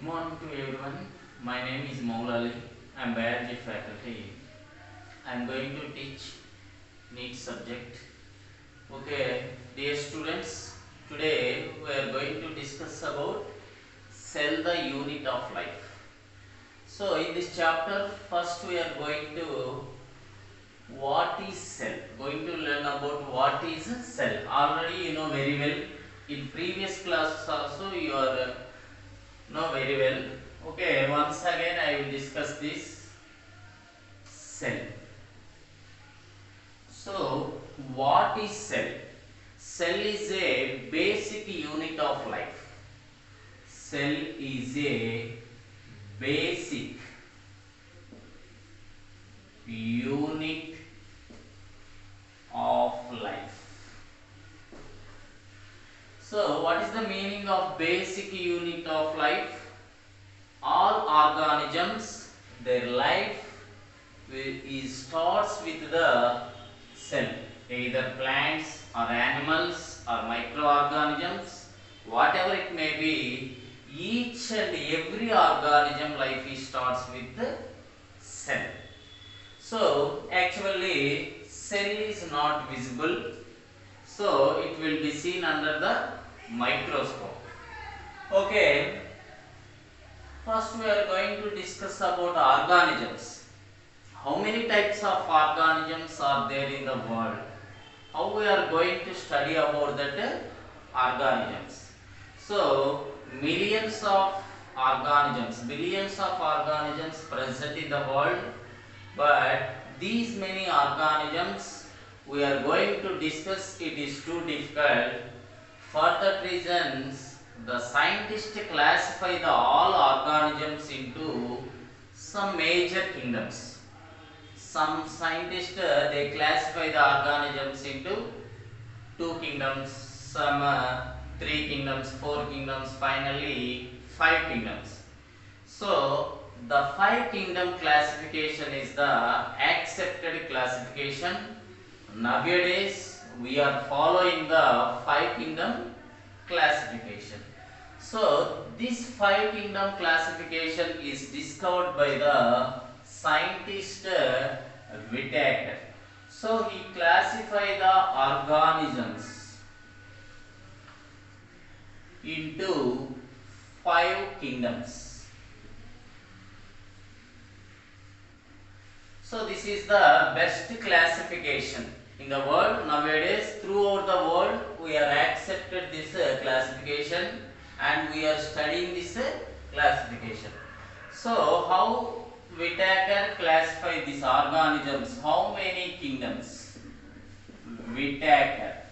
Good morning to everyone. My name is Maulali. I am biology faculty. I am going to teach NEET subject. Okay, dear students, today we are going to discuss about cell, the unit of life. So in this chapter, first we are going to what is cell. Going to learn about what is cell. Already you know very well. In previous classes also you are know very well. Okay, once again I will discuss this cell. So, what is cell? Cell is a basic unit of life. Cell is a basic unit of life. So, what is the meaning of basic unit of life? All organisms, their life starts with the cell, either plants or animals or microorganisms, whatever it may be. Each and every organism life starts with the cell. So actually cell is not visible, so it will be seen under the microscope. Okay, first we are going to discuss about organisms. How many types of organisms are there in the world? How we are going to study about that organisms? So millions of organisms, billions of organisms present in the world, but these many organisms we are going to discuss, it is too difficult. For that reasons, the scientists classify the all organisms into some major kingdoms. Some scientists they classify the organisms into 2 kingdoms, some 3 kingdoms, 4 kingdoms, finally 5 kingdoms. So the 5 kingdom classification is the accepted classification. Nowadays we are following the 5 kingdom classification. So this 5 kingdom classification is discovered by the scientist Whittaker. So he classified the organisms into 5 kingdoms. So this is the best classification in the world nowadays. Throughout the world we are accepted this classification and we are studying this classification. So how Whittaker classified these organisms? How many kingdoms? Whittaker.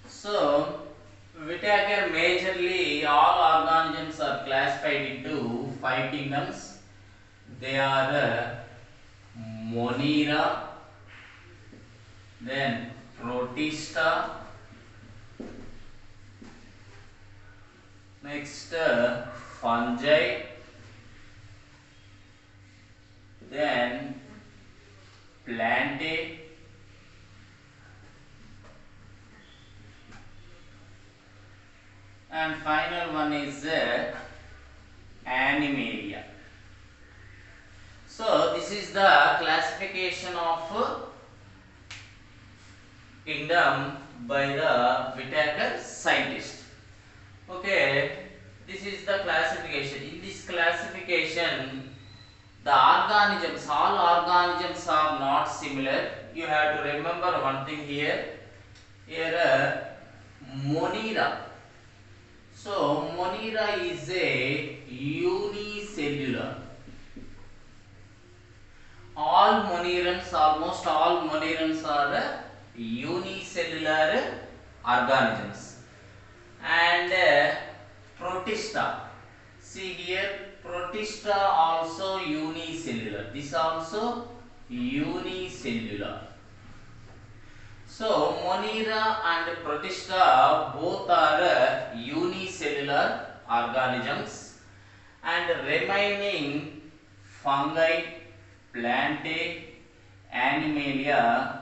So Whittaker majorly all organisms are classified into 5 kingdoms. They are Monera, then Protista, next fungi, then plantae, and final one is animalia. So this is the classification of kingdom by the Whittaker scientist. Okay, this is the classification. In this classification, the organisms, all organisms are not similar. You have to remember one thing here. Here Monera. So Monera is a unicellular. All monerans, almost all monerans are unicellular organisms. And Protista. See here, Protista also unicellular. This also unicellular. So Monera and Protista both are unicellular organisms, and remaining fungi, plantae, animalia,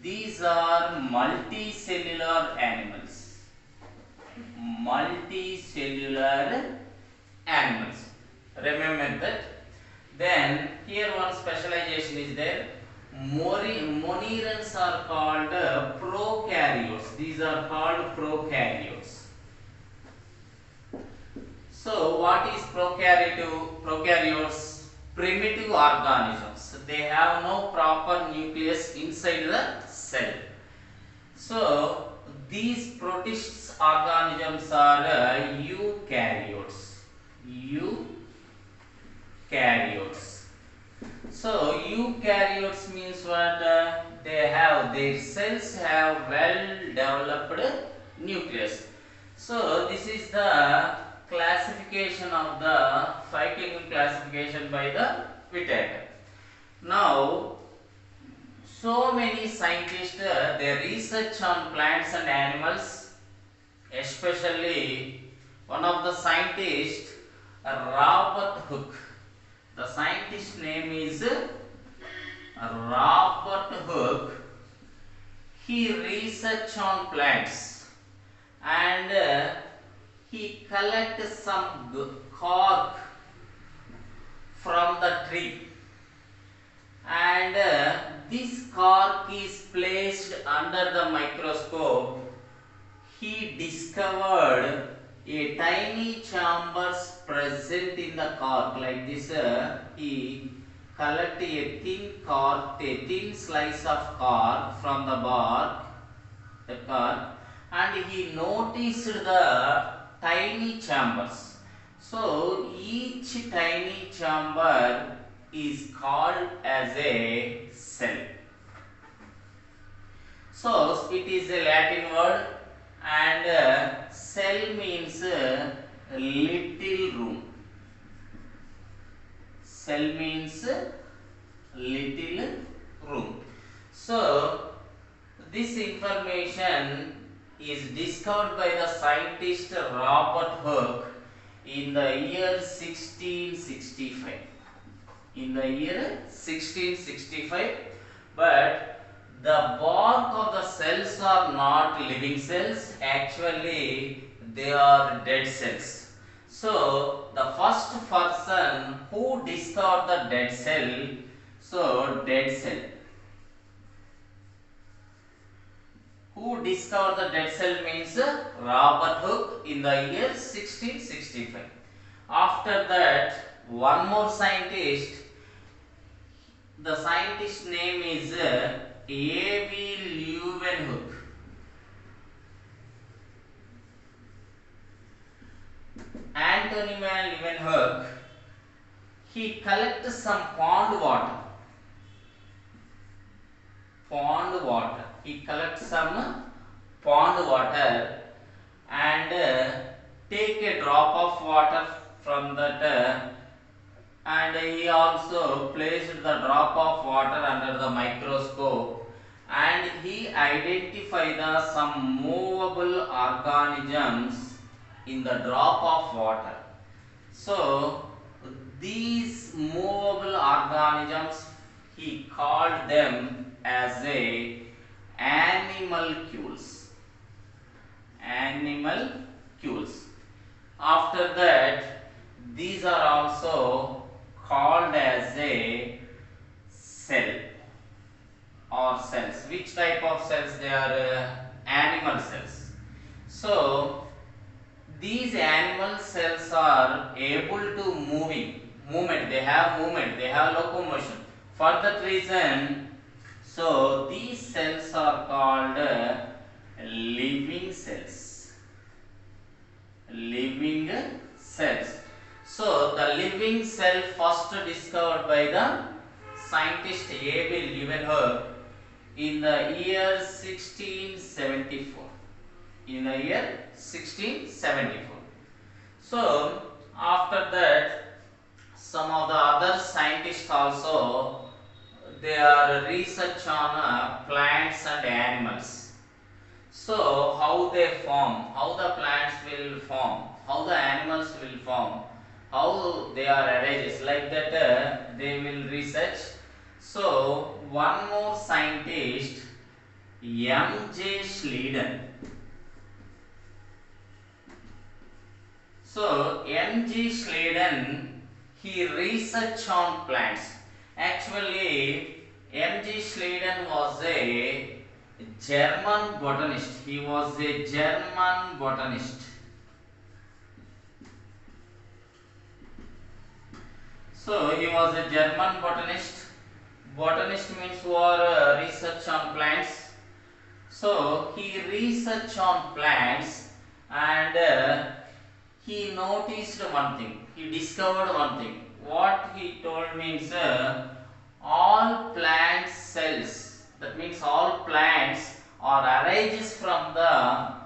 these are multicellular animals. Multicellular animals. Remember that. Then here one specialization is there. Monerans are called prokaryotes. These are called prokaryotes. So what is prokaryotes? Primitive organisms. They have no proper nucleus inside the cell. So these protist organisms are eukaryotes. Eukaryotes. So eukaryotes means what? They have their cells have well developed nucleus. So this is the classification of the 5 kingdom classification by the Whittaker. Now so many scientists they research on plants and animals, especially one of the scientists Robert Hooke. The scientist name is Robert Hooke. He research on plants and he collect some cork from the tree, and this cork is placed under the microscope. He discovered a tiny chambers present in the cork like this. He collect a thin cork, a thin slice of cork from the bark, the cork, and he noticed the tiny chambers. So each tiny chamber is called as a cell. So it is a Latin word, and cell means little room. Cell means little room. So this information is discovered by the scientist Robert Hooke in the year 1665. In the year 1665, but the bark of the cells are not living cells. Actually, they are dead cells. So the first person who discovered the dead cell, so dead cell. Who discovered the dead cell means Robert Hooke in the year 1665. After that, one more scientist. The scientist's name is Leeuven. Anthony Leeuwen, he collects some pond water. He collects some pond water and take a drop of water from that, and he also placed the drop of water under the microscope, and he identified some movable organisms in the drop of water. So these movable organisms, he called them as a animalcules. After that, these are also called as a cell or cells. Which type of cells? They are animal cells. So these animal cells are able to movement. They have movement. They have locomotion. For that reason, so these cells are called living cells. Living cells. So the living cell first discovered by the scientist Leeuwen in the year 1674. In the year 1674. So after that, some of the other scientists also, they are research on plants and animals. So how they form, how the plants will form, how the animals will form, how they are arranged, like that they will research. So one more scientist, M.J. Leeuven. So M.G. Schleiden, he researched on plants. Actually, M.G. Schleiden was a German botanist. He was a German botanist. So he was a German botanist. Botanist means who are research on plants. So he researched on plants and he noticed one thing. He discovered one thing. What he told means all plant cells. That means all plants are arises from the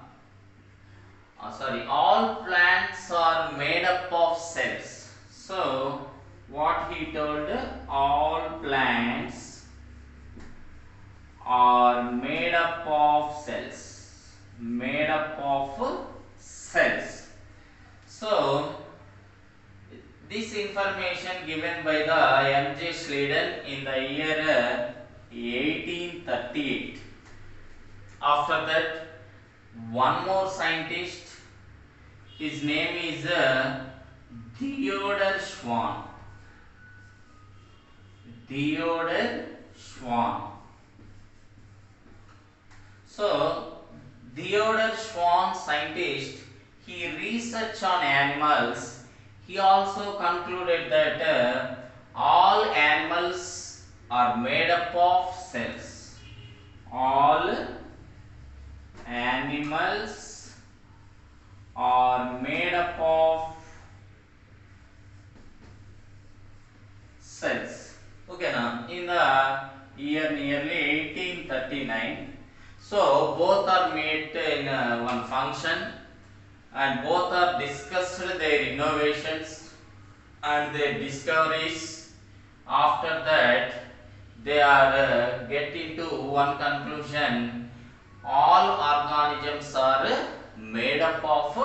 all plants are made up of cells. So what he told, all plants are made up of cells. Made up of cells. So this information given by the M.J. Schleiden in the year 1838. After that, one more scientist, his name is Theodor Schwann. Theodor Schwann. So, Theodor Schwann, scientist, he researched on animals. He also concluded that all animals are made up of cells. All animals are made up of cells. Okay, now in the year nearly 1839, so both are made in one function and both are discussed their innovations and their discoveries. After that, they are get into one conclusion: all organisms are made up of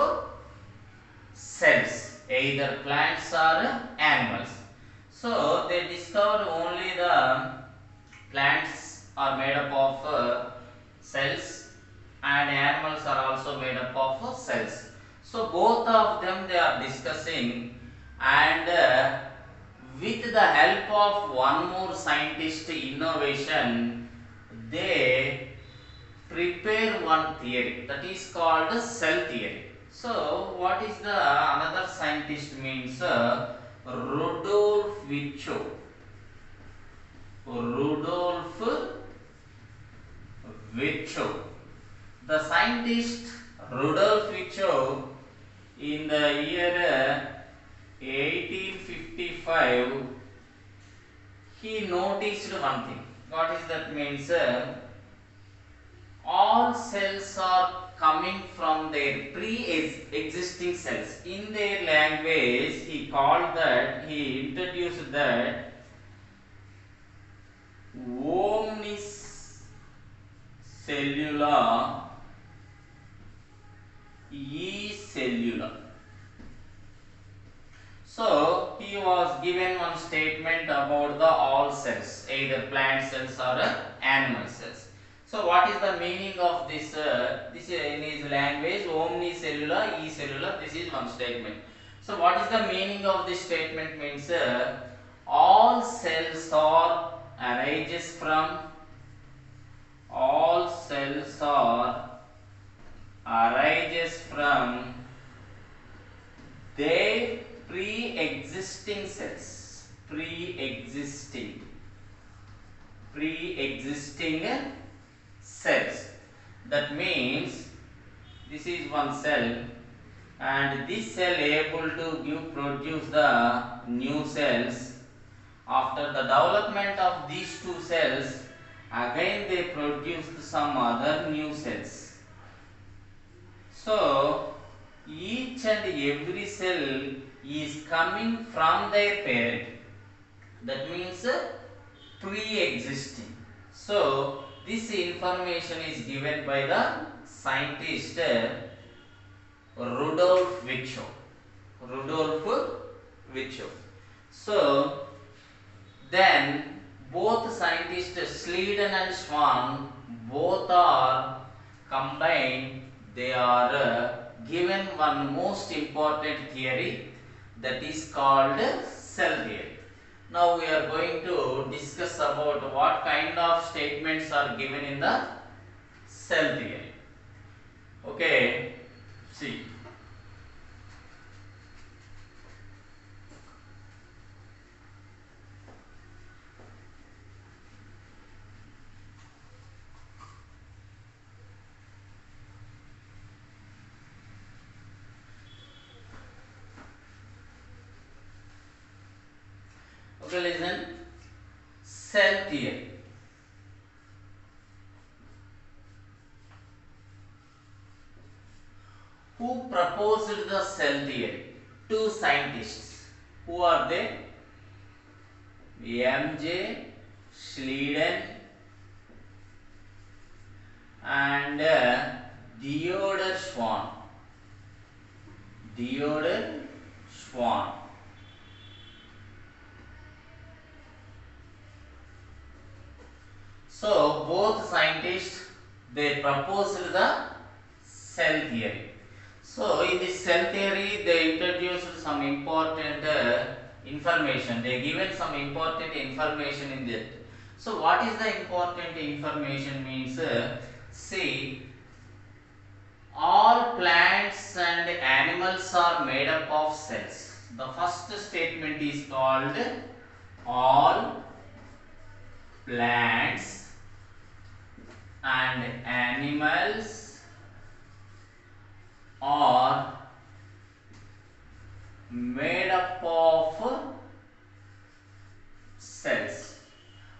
cells, either plants or animals. So they discovered only the plants are made up of cells and animals are also made up of cells. So both of them they are discussing, and with the help of one more scientist innovation, they prepare one theory that is called cell theory. So what is the another scientist means Rudolf Virchow. Rudolf Virchow. The scientist Rudolf Virchow in the year 1855 he noticed one thing. What is that means? All cells are coming from their pre-existing cells. In their language, he introduced that Omni cellular cellular. So he was given one statement about the all cells, either plant cells or animal cells. So what is the meaning of this? This in his language, omni cellular, cellular. This is one statement. So what is the meaning of this statement? Means all cells are arises from all cells are arises from their pre-existing cells. Pre-existing cells. That means this is one cell and this cell able to produce the new cells. After the development of these two cells, again they produced some other new cells. So each and every cell is coming from their parent. That means pre-existing. So this information is given by the scientist Rudolf Virchow. Rudolf Virchow. So then both scientists Schleiden and Schwann both are combined. They are given one most important theory, that is called cell theory. Now we are going to discuss about what kind of statements are given in the cell theory. Okay, see. Okay, listen. Cell theory. Who proposed the cell theory? Two scientists. Who are they? M.J. Schleiden and Theodor Schwann. Theodor Schwann. So both scientists, they proposed the cell theory. So in this cell theory, they introduced some important information. They given some important information in that. So what is the important information means? See, all plants and animals are made up of cells. The first statement is called all plants and animals are made up of cells.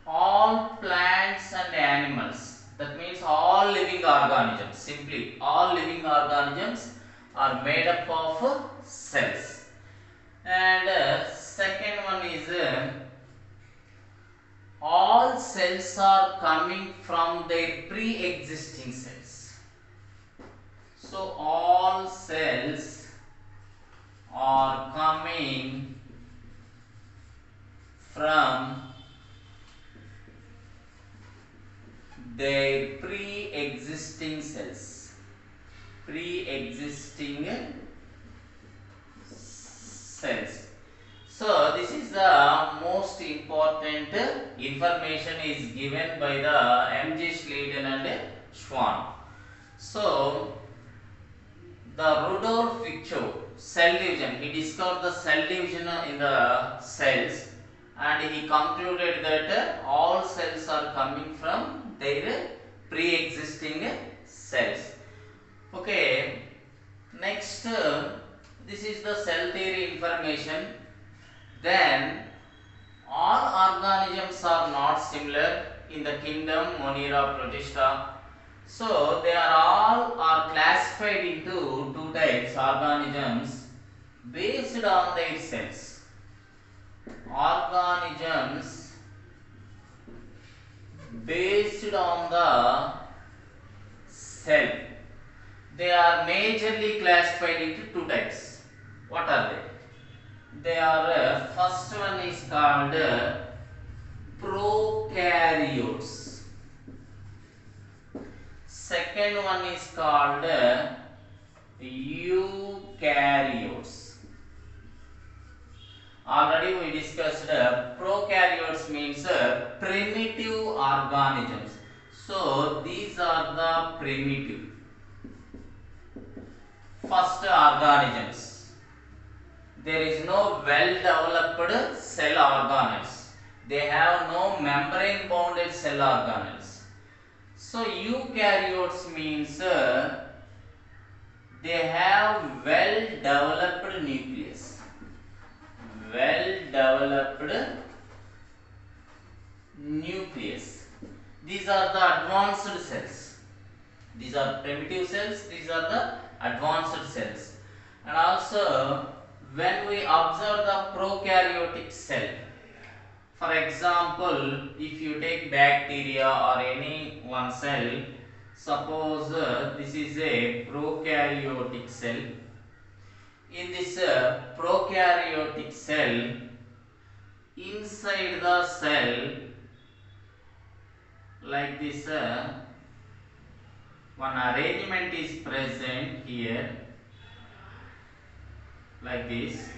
All plants and animals, that means all living organisms, simply all living organisms are made up of cells. And second one is all cells are coming from their pre-existing cells. So all cells are coming from their pre-existing cells. Pre-existing cells. So this is the most important information is given by the M.J. Schleiden and Schwann. So the Rudolf Virchow, cell division, he discovered the cell division in the cells, and he concluded that all cells are coming from their pre-existing cells. Okay, next this is the cell theory information. Then all organisms are not similar in the kingdom Monera Protista. So they are all classified into two types organisms based on their cells. Organisms based on the cell. They are majorly classified into two types. What are they? They are first one is called prokaryotes. Second one is called eukaryotes. Already we discussed prokaryotes means primitive organisms. So these are the primitive first organisms. There is no well developed cell organelles. They have no membrane bounded cell organelles. So eukaryotes means they have well developed nucleus. Well developed nucleus. These are the advanced cells. These are primitive cells. These are the advanced cells. And also, when we observe the prokaryotic cell, for example, if you take bacteria or any one cell, suppose this is a prokaryotic cell. In this prokaryotic cell, inside the cell, like this, one arrangement is present here. like this.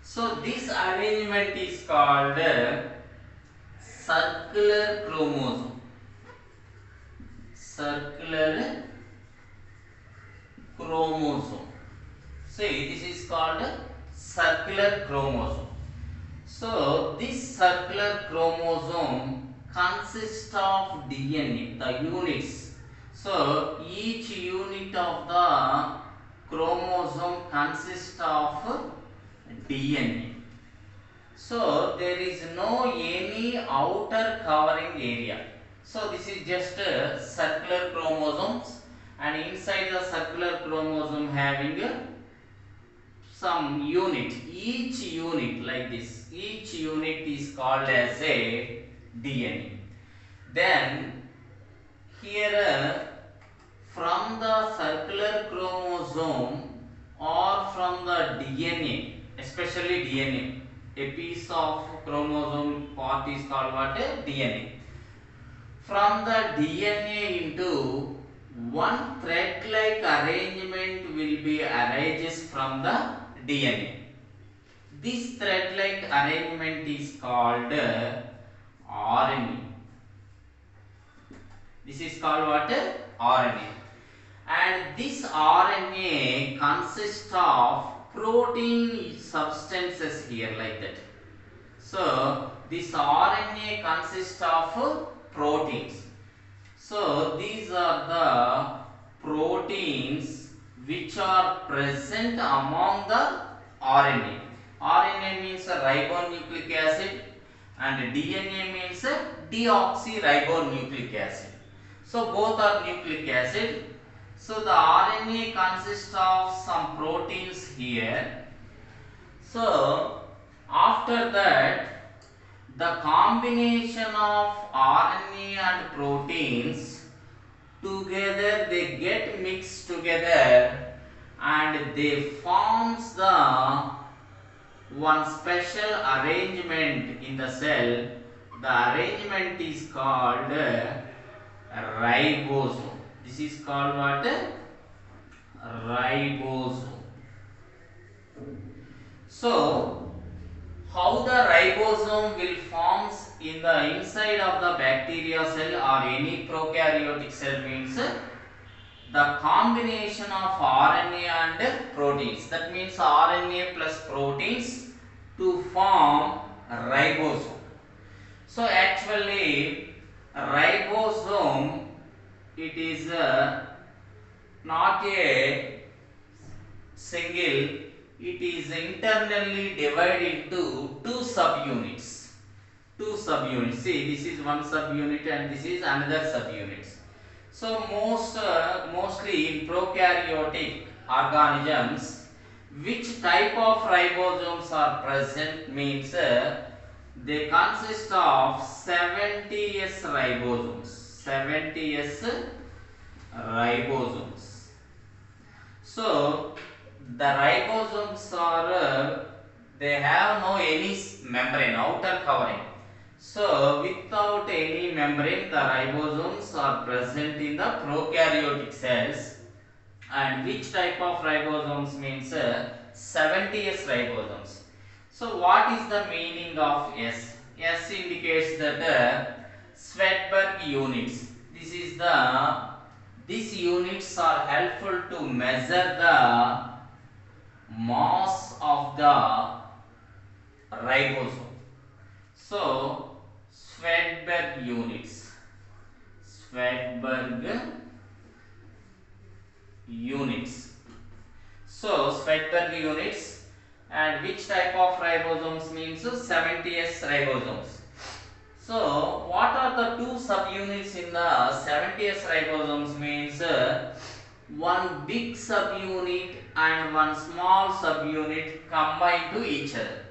So this arrangement is called circular chromosome. Circular chromosome. See, this is called circular chromosome. So this circular chromosome consists of DNA, the units. So each unit of the chromosome consists of DNA. So there is no any outer covering area. So this is just circular chromosomes, and inside the circular chromosome having some unit. Each unit like this. Each unit is called as a DNA. Then here from the circular chromosome or from the DNA, especially DNA, a piece of chromosome part is called what? DNA. From the DNA into one thread-like arrangement will be arises from the DNA. This thread-like arrangement is called RNA. This is called what? RNA. And this RNA consists of protein substances here like that. So this RNA consists of proteins. So these are the proteins which are present among the RNA. RNA means a ribonucleic acid and DNA means a deoxyribonucleic acid. So both are nucleic acid. So the RNA consists of some proteins here. So after that, the combination of RNA and proteins together, they get mixed together and they forms the one special arrangement in the cell. The arrangement is called ribosome. This is called what? Ribosome. So how the ribosome will forms in the inside of the bacteria cell or any prokaryotic cell means the combination of RNA and proteins. That means RNA plus proteins to form ribosome. So actually ribosome, it is not a single, it is internally divided into two subunits. See, this is one subunit and this is another subunit. So mostly in prokaryotic organisms, which type of ribosomes are present means they consist of 70S ribosomes. 70S ribosomes. So the ribosomes are they have no any membrane, outer covering. So without any membrane, the ribosomes are present in the prokaryotic cells. And which type of ribosomes means 70S ribosomes. So what is the meaning of S? S indicates that Svedberg units. These units are helpful to measure the mass of the ribosome. So Svedberg units. Svedberg units. So Whittaker units. And which type of ribosomes means 70S ribosomes. So what are the two subunits in the 70S ribosomes means one big subunit and one small subunit combined to each other.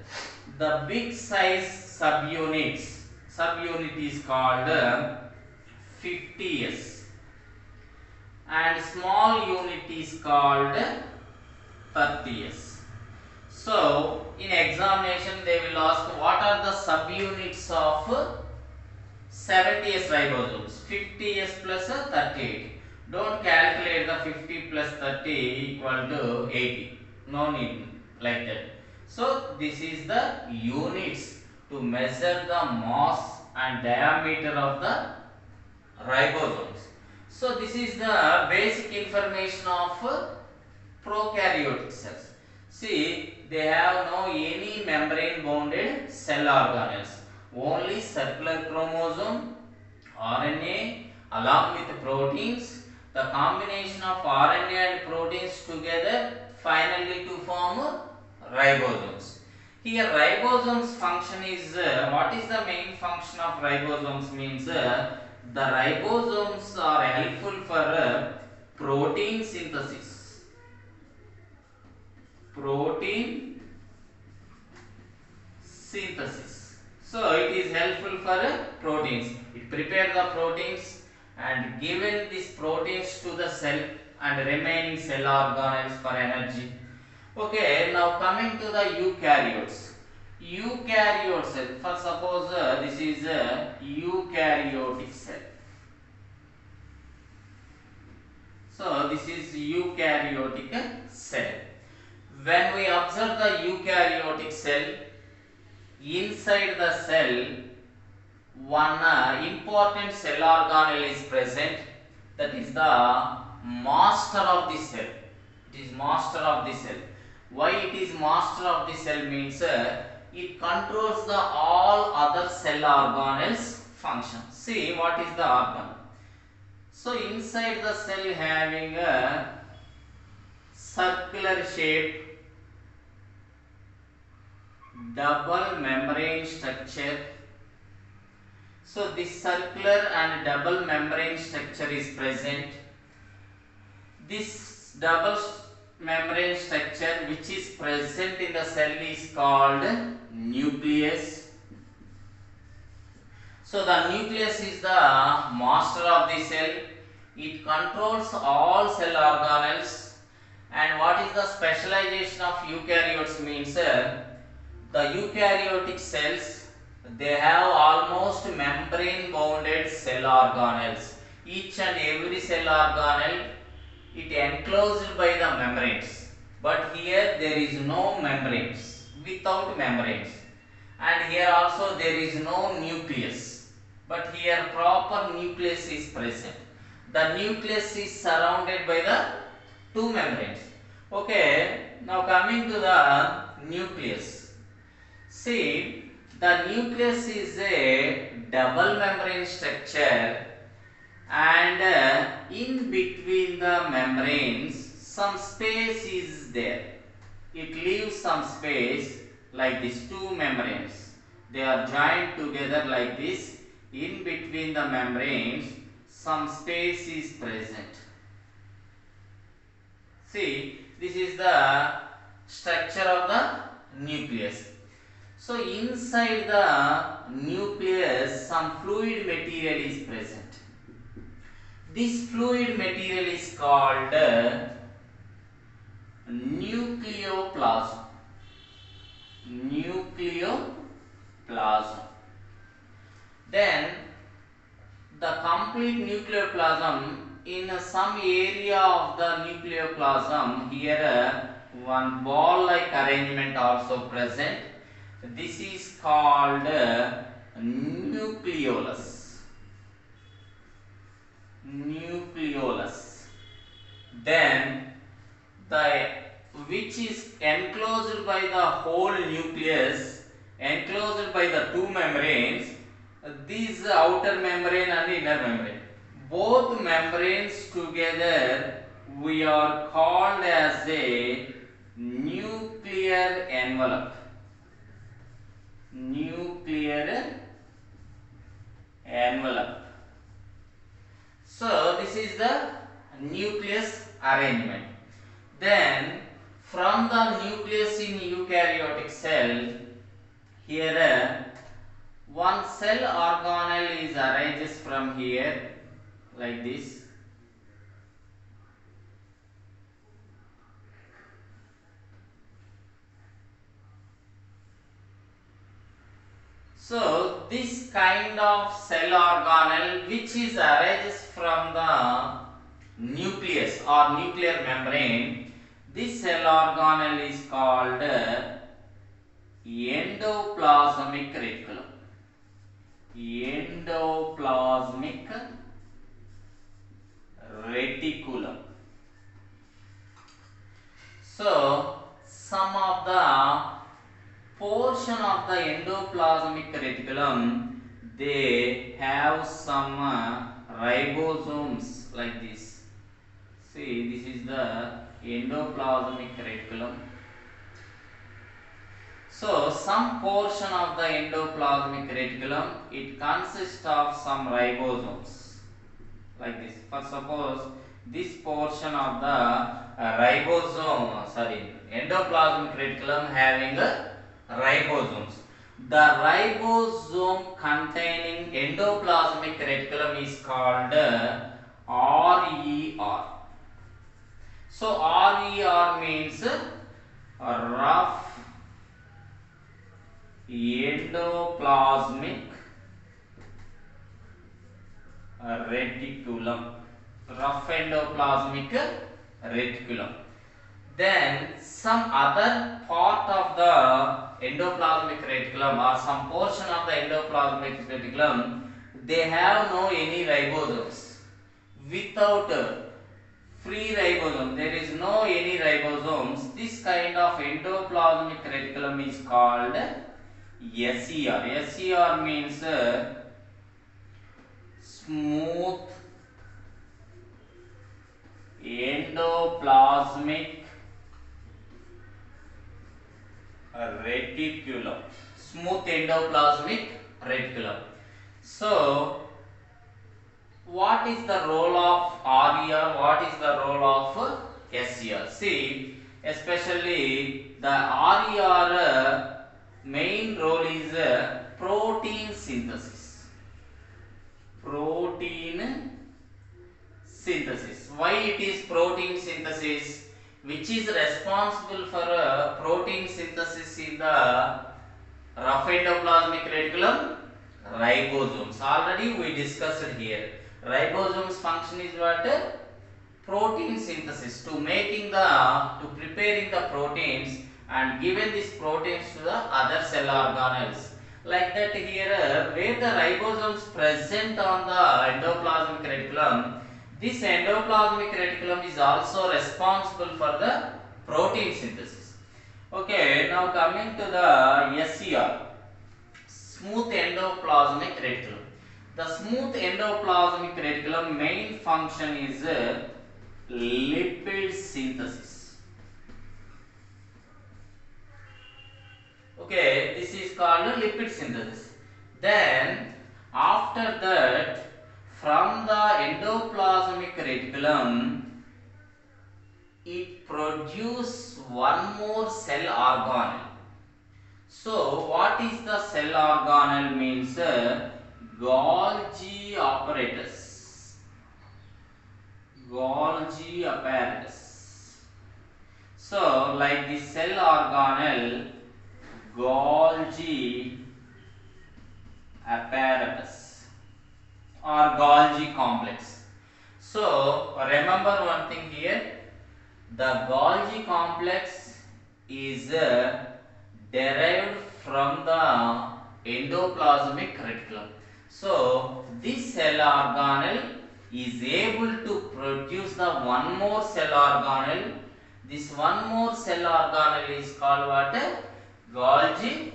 The big size subunit is called 50S and small unit is called 30S. So in examination they will ask what are the subunits of 70S ribosomes. 50S plus 38. Don't calculate the 50 plus 30 equal to 80. No need. like that. So this is the units to measure the mass and diameter of the ribosomes. So this is the basic information of prokaryotic cells. See, they have no any membrane bounded cell organelles, only circular chromosome, RNA along with proteins. The combination of RNA and proteins together finally to form ribosomes. Here ribosomes function is what is the main function of ribosomes means the ribosomes are helpful for protein synthesis. Protein synthesis. So it is helpful for proteins. It prepares the proteins and given these proteins to the cell and remaining cell organelles for energy. Okay, now coming to the eukaryotes. Eukaryote cell. For suppose this is a eukaryotic cell. So this is eukaryotic cell. When we observe the eukaryotic cell, inside the cell one important cell organelle is present, that is the master of the cell. It is master of the cell. Why it is master of the cell means it controls the all other cell organelles function. See what is the organ. So inside the cell having a circular shape double membrane structure. So this circular and double membrane structure is present. This double membrane structure which is present in the cell is called nucleus. So the nucleus is the master of the cell. It controls all cell organelles. And what is the specialization of eukaryotes means the eukaryotic cells, they have almost membrane bounded cell organelles. Each and every cell organelle it enclosed by the membranes, but here there is no membranes, without membranes, and here also there is no nucleus, but here proper nucleus is present. The nucleus is surrounded by the two membranes. Okay, now coming to the nucleus. See, the nucleus is a double membrane structure, and in between the membranes some space is there. It leaves some space like these two membranes. They are joined together like this. In between the membranes some space is present. See, this is the structure of the nucleus. So inside the nucleus some fluid material is present. This fluid material is called nucleoplasm. Nucleoplasm. Then the complete nucleoplasm, in some area of the nucleoplasm, here one ball like arrangement also present. This is called nucleolus. Nucleolus. Then the which is enclosed by the whole nucleus, enclosed by the two membranes, these outer membrane and inner membrane. Both membranes together we are called as a nuclear envelope. Nuclear envelope. So this is the nucleus arrangement. Then from the nucleus in eukaryotic cell, here one cell organelle is arranged from here like this. So this kind of cell organelle which is arranged from the nucleus or nuclear membrane, This cell organelle is called endoplasmic reticulum. Endoplasmic reticulum. So, some of the portion of the endoplasmic reticulum, they have some ribosomes like this. See, this is the endoplasmic reticulum. So, some portion of the endoplasmic reticulum, it consists of some ribosomes like this. For suppose this portion of the endoplasmic reticulum having ribosomes. The ribosome containing endoplasmic reticulum is called RER. So RER means rough endoplasmic reticulum. Rough endoplasmic reticulum. Then some other part of the endoplasmic reticulum or some portion of the endoplasmic reticulum, they have no any ribosomes. Without free ribosome, there is no any ribosomes. This kind of endoplasmic reticulum is called SER. SER means smooth endoplasmic reticulum. Smooth endoplasmic reticulum. So, what is the role of RER? What is the role of SER? See, especially the RER main role is protein synthesis. Protein synthesis. Why it is protein synthesis? Which is responsible for protein synthesis in the rough endoplasmic reticulum? Ribosomes. Already we discussed here. Ribosomes function is what? Protein synthesis, to preparing the proteins and giving these proteins to the other cell organelles. Like that here, where the ribosomes present on the endoplasmic reticulum, this endoplasmic reticulum is also responsible for the protein synthesis. Okay, now coming to the SER, smooth endoplasmic reticulum. The smooth endoplasmic reticulum main function is lipid synthesis. Okay, this is called lipid synthesis. Then after that, from the endoplasmic reticulum, it produces one more cell organelle. So, what is the cell organelle means? Golgi apparatus. Golgi apparatus. So, like the cell organelle, Golgi apparatus or Golgi complex. So, remember one thing here, the Golgi complex is derived from the endoplasmic reticulum. So, this cell organelle is able to produce the one more cell organelle. This one more cell organelle is called what? Golgi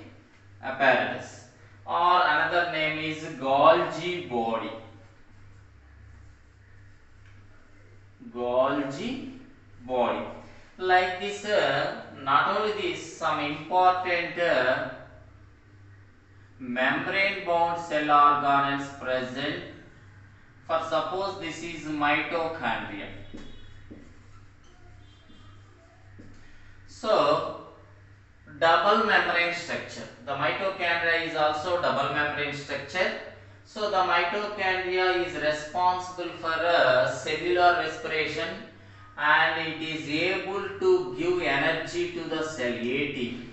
apparatus, or another name is Golgi body. Golgi body. Like this, not only this, some important membrane bound cell organelles present. For suppose this is mitochondria. So, double membrane structure. The mitochondria is also double membrane structure. So, the mitochondria is responsible for cellular respiration, and it is able to give energy to the cell, ATP.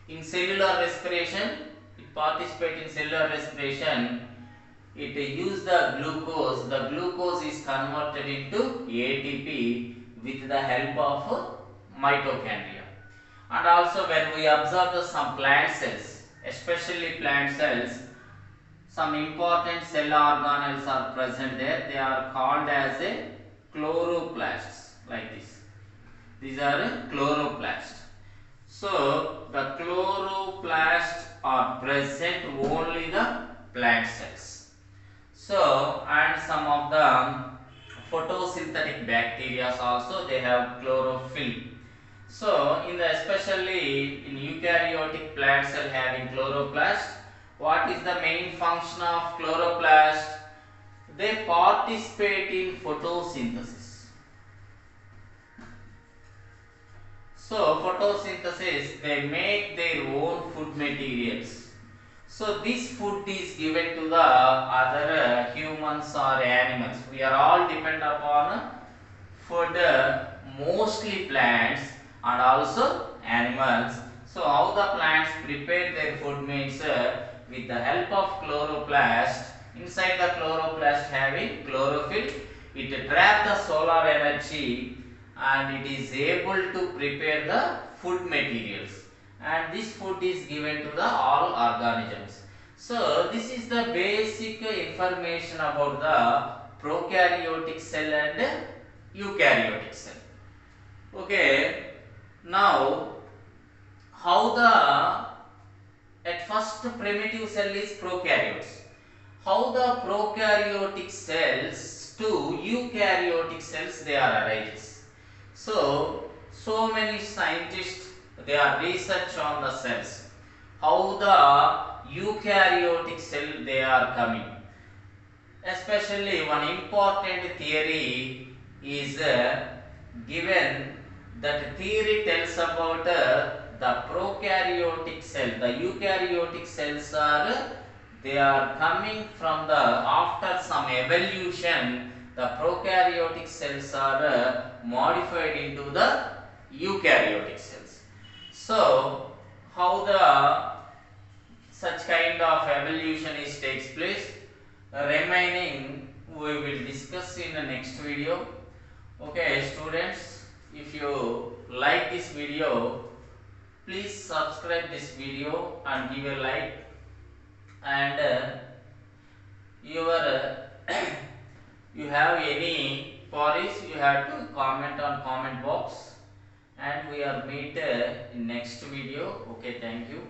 In cellular respiration, it participates in cellular respiration. It uses the glucose. The glucose is converted into ATP with the help of mitochondria. And also when we observe some plant cells, especially plant cells, some important cell organelles are present there. They are called as a chloroplasts, like this. These are chloroplasts. So the chloroplasts are present only the plant cells. So and some of the photosynthetic bacteria also, they have chlorophyll. So in the especially in eukaryotic plant cell having chloroplast, what is the main function of chloroplast? They participate in photosynthesis. So photosynthesis, they make their own food materials. So this food is given to the other humans or animals. We are all dependent upon food, mostly plants and also animals. So how the plants prepare their food means with the help of chloroplast. Inside the chloroplast having chlorophyll, it traps the solar energy and it is able to prepare the food materials, and this food is given to the all organisms. So this is the basic information about the prokaryotic cell and eukaryotic cell. Okay, now how the at first primitive cell is prokaryotes. How the prokaryotic cells to eukaryotic cells they are arises. So many scientists they are research on the cells. How the eukaryotic cell they are coming. Especially one important theory is given. That theory tells about the prokaryotic cell. The eukaryotic cells are they are coming from the after some evolution. The prokaryotic cells are modified into the eukaryotic cells. So how the such kind of evolution is takes place, remaining we will discuss in the next video. Okay students, if you like this video, please subscribe this video and give a like, and you have any queries you have to comment on comment box, and we are meet in next video. Okay, thank you.